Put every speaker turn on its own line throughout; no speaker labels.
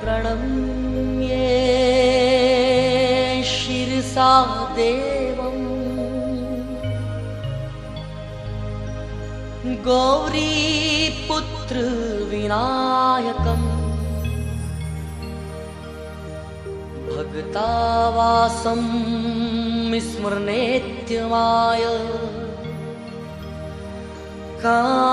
प्रणम्ये शिरसा देवम् गौरीपुत्र विनायकम् भक्तावासं स्मरनेत्यमाय कामार्थसिद्धये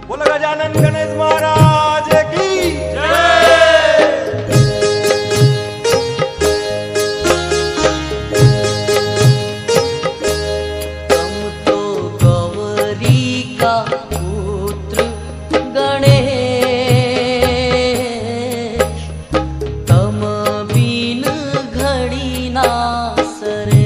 बोलो गजानन गणेश महाराज की जय।
तुम तो गौरी का पुत्र गणेश, तम बिन घड़ी ना सरे।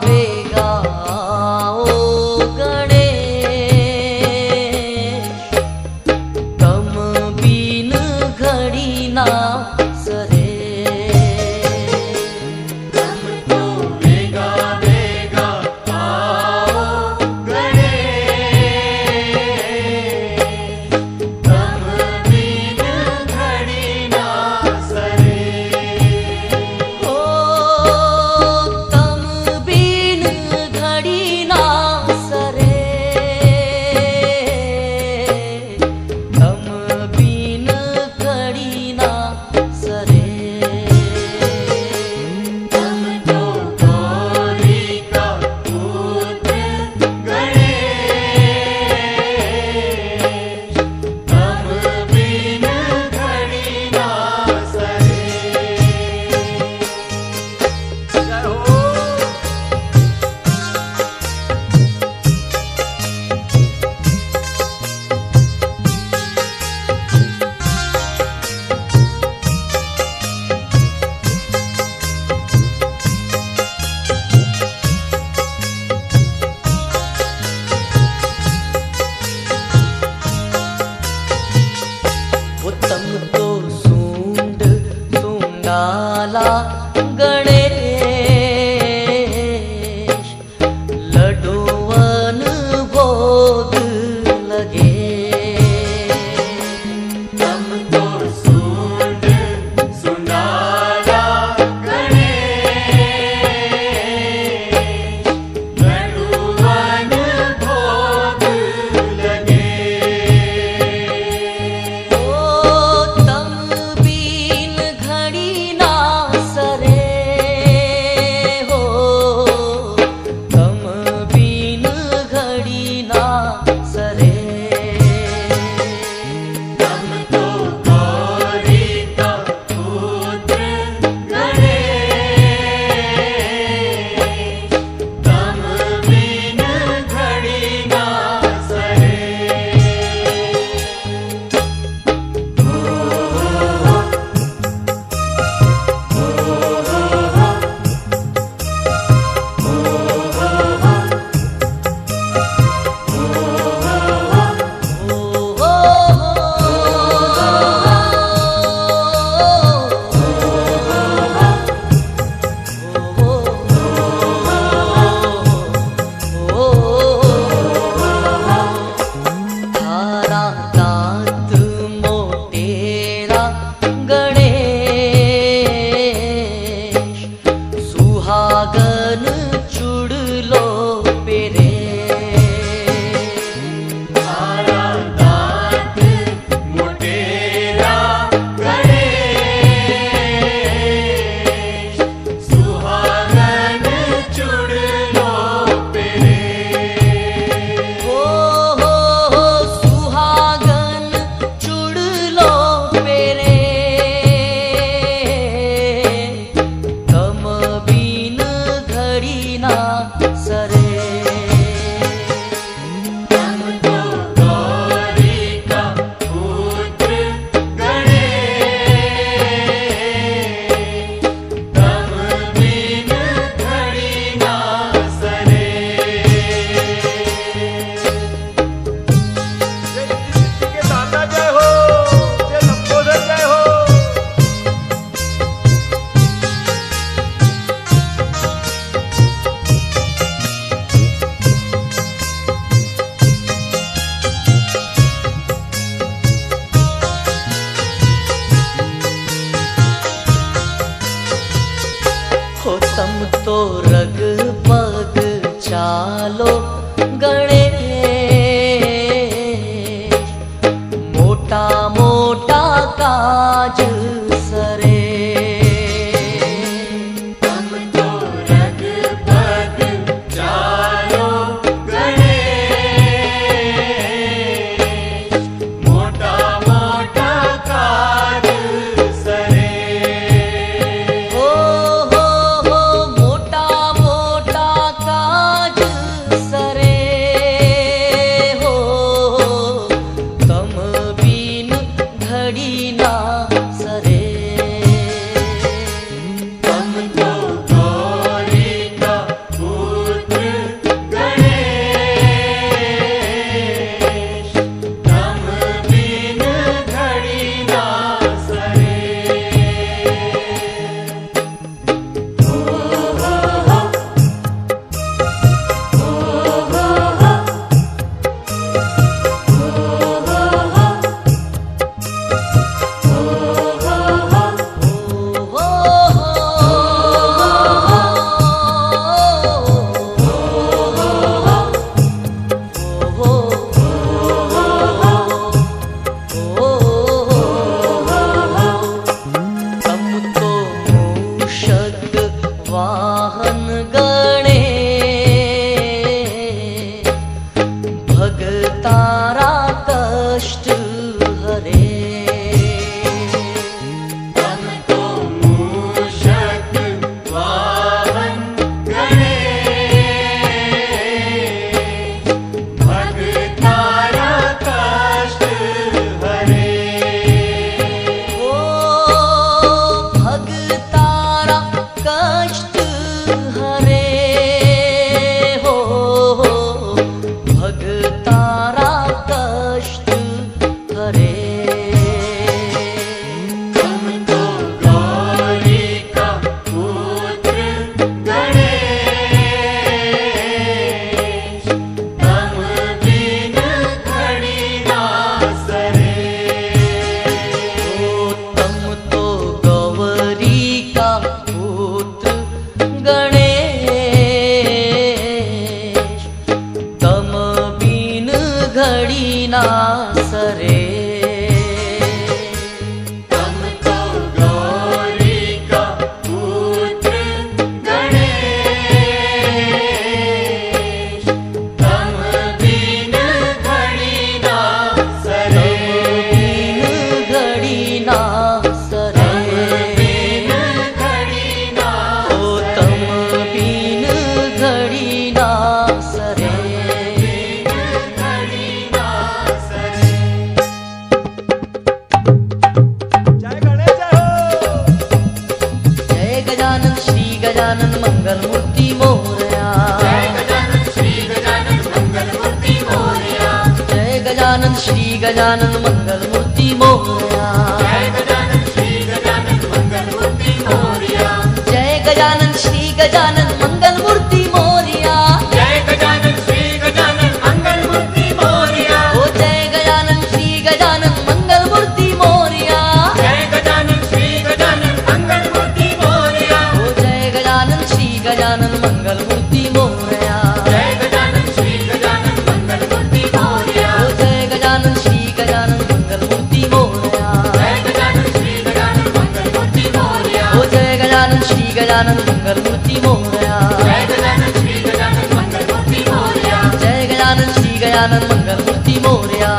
बेगा आओ गणेश, तम बिन घड़ी ना सरे।
तम तो बेगा बेगा आओ गणेश, तम बिन घड़ी ना सरे।
तम तो सूंड सूंडाला गणेश, लडुवन भोग लगे।
तम तो सूंड सुंडाला गणेश, लडुवन भोग लगे।
तम बिन घड़ी ना सरे। हो तम तो रग पग चालो गणेश, मोटा मोटा काज सरे।
तम तो रग पग चालो गणेश, मोटा मोटा काज सरे।
मोटा मोटा काज सरे हो, तम बीन घड़ी ना सरे।
तम तो गौरी का पुत्र गणेश, तम बिन घड़ी ना सरे।
तम तो मूषक वाहन गणेश, भगतारा कष्ट हरे।
तम तो मूषक वाहन गणेश, भगतारा कष्ट हरे।
ओ भगतारा कष्ट हरे हो, भगतारा कष्ट हरे।
तम तो गौरी का पुत्र गणेश, तम बिन घड़ी ना सरे।
तम तो गौरी का पुत्र गणेश, तम बीन घड़ी ना सरे।
तम तो गौरी का पुत्र गणेश, तम बिन घड़ी ना सरे।
घड़ी ना
तम
सरे।
बिन घड़ी ना
ओ तम बीन घड़ी ना सरे।
घड़ी ना सरे।
जय गणेश जय हो।
जय गजानन श्री गजानन मंगल मूर्ति मोरया।
जय गजानन श्री गजानन मंगल मूर्ति मोरया।
जय गजानन श्री गजानन मंगल मूर्ति मोरया।
जय गजानन श्री गजानन मंगल मूर्ति मोरया।
जय गजानन श्री गजानन मंगल मूर्ति मोरया।
जय गजानन श्री गजानन मंगल मूर्ति मोरया।
ओ जय गजानन श्री गजानन मंगल मूर्ति मोरया।
जय गजानन श्री गजानन मंगल मूर्ति मोरया।
ओ जय गजानन श्री गजानन मंगल मूर्ति मोरया।
जय गजानन श्री गजानन मंगल मूर्ति मोरया।
ओ जय गजानन श्री गजानन मंगल मूर्ति मोरया।
जय गजानन श्री गजानन मंगल मूर्ति मोरया।
ओ जय गजानन श्री गजानन मंगल मूर्ति मोरया।
जय गजानन श्री गजानन मंगल मूर्ति मोरया।
जय गजानन श्री गजानन मंगल मूर्ति मोरया।